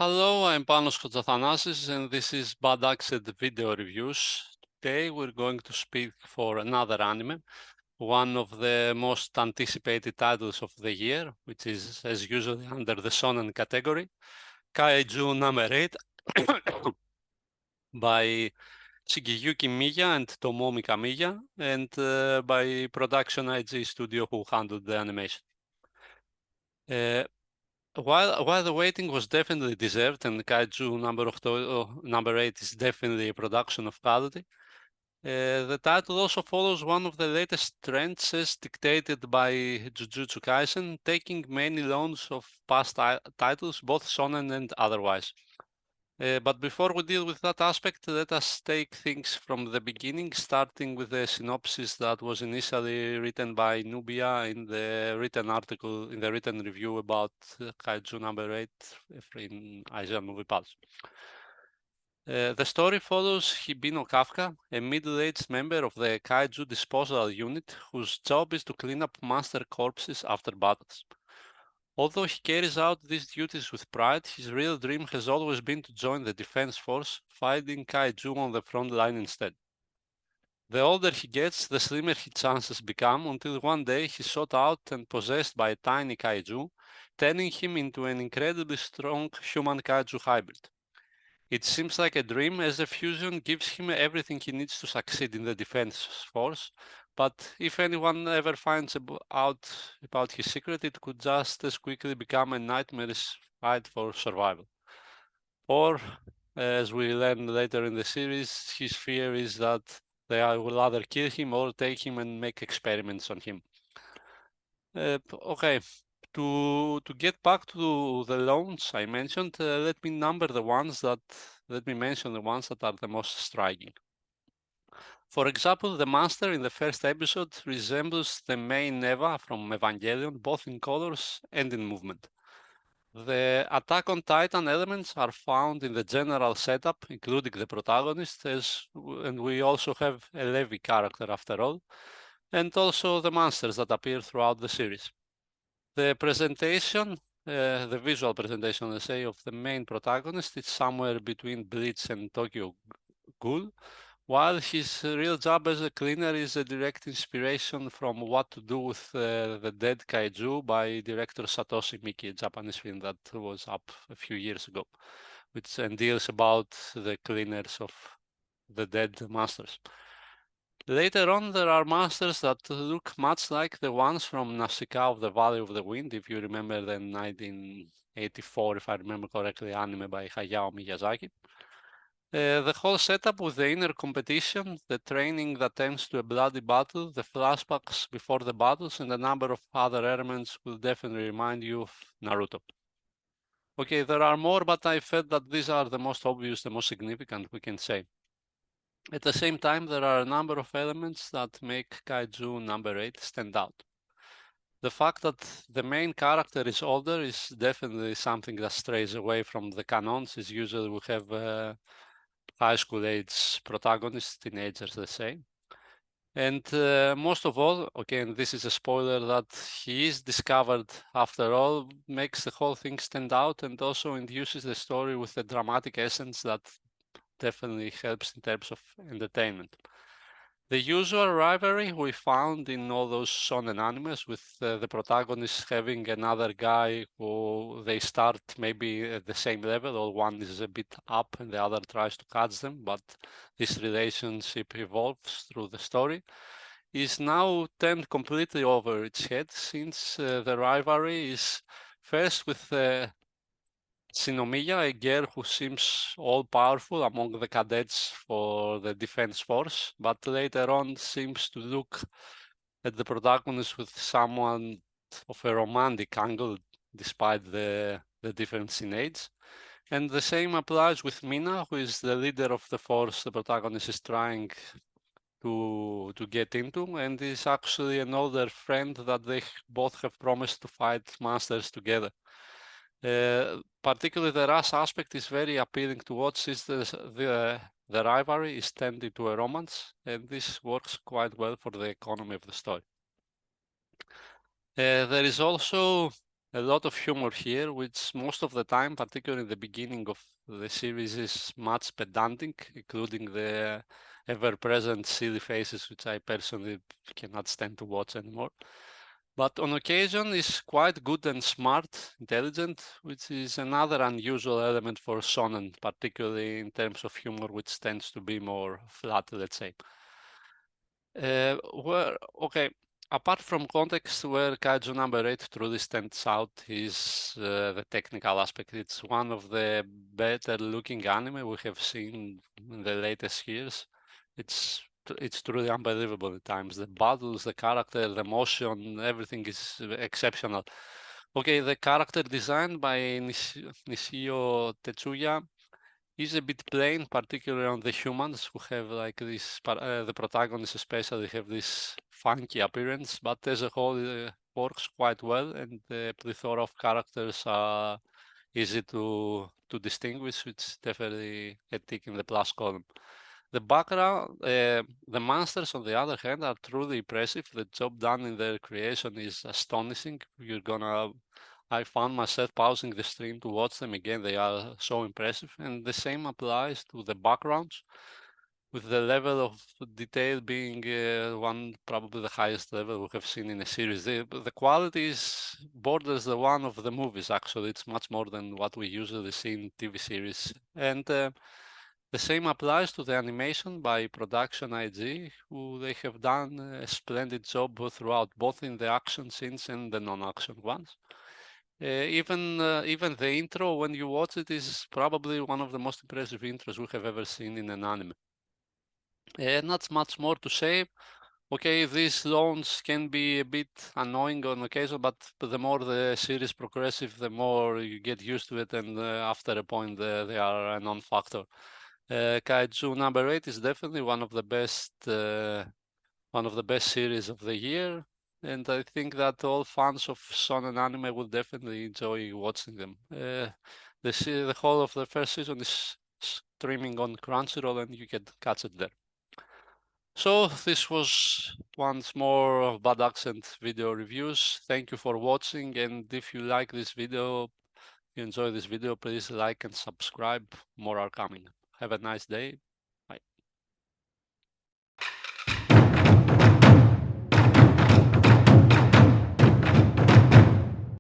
Hello, I'm Panos Kotzathanasis, and this is Bad Accent Video Reviews. Today we're going to speak for another anime, one of the most anticipated titles of the year, which is as usually under the shonen category, Kaiju No. 8 by Shigeyuki Miya and Tomomi Kamiya, and by Production IG Studio, who handled the animation. While the waiting was definitely deserved, and Kaiju number 8 is definitely a production of quality, the title also follows one of the latest trends as dictated by Jujutsu Kaisen, taking many loans of past titles, both shonen and otherwise. But before we deal with that aspect, let us take things from the beginning, starting with the synopsis that was initially written by Nubia in the written article, in the written review about Kaiju number 8 in Asian Movie Pulse. The story follows Hibino Kafka, a middle-aged member of the Kaiju disposal unit whose job is to clean up monster corpses after battles. Although he carries out these duties with pride, his real dream has always been to join the defense force, fighting Kaiju on the front line instead. The older he gets, the slimmer his chances become, until one day he's sought out and possessed by a tiny Kaiju, turning him into an incredibly strong human Kaiju hybrid. It seems like a dream, as the fusion gives him everything he needs to succeed in the defense force, but if anyone ever finds out about his secret, it could just as quickly become a nightmarish fight for survival. Or, as we learn later in the series, his fear is that they will either kill him or take him and make experiments on him. Okay, to get back to the loans I mentioned, let me mention the ones that are the most striking. For example, the monster in the first episode resembles the main Eva from Evangelion, both in colors and in movement. The Attack on Titan elements are found in the general setup, including the protagonist, and we also have a Levi character after all, and also the monsters that appear throughout the series. The presentation, the visual presentation, let's say, of the main protagonist is somewhere between Bleach and Tokyo Ghoul, while his real job as a cleaner is a direct inspiration from What to Do with the Dead Kaiju by director Satoshi Miki, a Japanese film that was up a few years ago, which deals about the cleaners of the dead masters. Later on, there are monsters that look much like the ones from Nausicaa of the Valley of the Wind, if you remember the 1984, if I remember correctly, anime by Hayao Miyazaki. The whole setup with the inner competition, the training that tends to a bloody battle, the flashbacks before the battles, and a number of other elements will definitely remind you of Naruto. Okay, there are more, but I felt that these are the most obvious, the most significant, we can say. At the same time, there are a number of elements that make Kaiju number 8 stand out. The fact that the main character is older is definitely something that strays away from the canons, as usually we have high school age protagonists, teenagers, let's say. And most of all, again, this is a spoiler, that he is discovered after all, makes the whole thing stand out, and also induces the story with a dramatic essence that definitely helps in terms of entertainment. The usual rivalry we found in all those shonen animes, with the protagonist having another guy who they start maybe at the same level, or one is a bit up and the other tries to catch them, but this relationship evolves through the story, is now turned completely over its head, since the rivalry is first with Miya, a girl who seems all-powerful among the cadets for the defense force, but later on seems to look at the protagonist with someone of a romantic angle, despite the difference in age. And the same applies with Mina, who is the leader of the force the protagonist is trying to get into, and is actually an older friend that they both have promised to fight monsters together. Particularly the race aspect is very appealing to watch, since the rivalry is turned into a romance, and this works quite well for the economy of the story. There is also a lot of humor here, which most of the time, particularly in the beginning of the series, is much pedantic, including the ever-present silly faces, which I personally cannot stand to watch anymore. But on occasion is quite good and smart, intelligent, which is another unusual element for shonen, particularly in terms of humor, which tends to be more flat, let's say. Okay, apart from context, where Kaiju number 8 truly stands out is the technical aspect. It's one of the better looking anime we have seen in the latest years. It's truly unbelievable at times. The battles, the character, the motion, everything is exceptional. Okay, the character design by Nishio Tetsuya is a bit plain, particularly on the humans who have like this, the protagonists especially have this funky appearance, but as a whole works quite well, and the plethora of characters are easy to distinguish, which is definitely a tick in the plus column. The background, the monsters on the other hand are truly impressive. The job done in their creation is astonishing. I found myself pausing the stream to watch them again. They are so impressive. And the same applies to the backgrounds, with the level of detail being probably the highest level we have seen in a series. The quality is borders the one of the movies, actually. It's much more than what we usually see in TV series. And the same applies to the animation by Production IG, who they have done a splendid job throughout, both in the action scenes and the non-action ones. Even the intro, when you watch it, is probably one of the most impressive intros we have ever seen in an anime. Not much more to say. Okay, these loans can be a bit annoying on occasion, but the more the series progressive, the more you get used to it, and after a point, they are a non-factor. Kaiju number 8 is definitely one of the best series of the year, and I think that all fans of shonen anime will definitely enjoy watching them. The whole of the first season is streaming on Crunchyroll, and you can catch it there. So this was once more of Bad Accent video reviews. Thank you for watching, and if you like this video, you enjoy this video, please like and subscribe. More are coming. Have a nice day.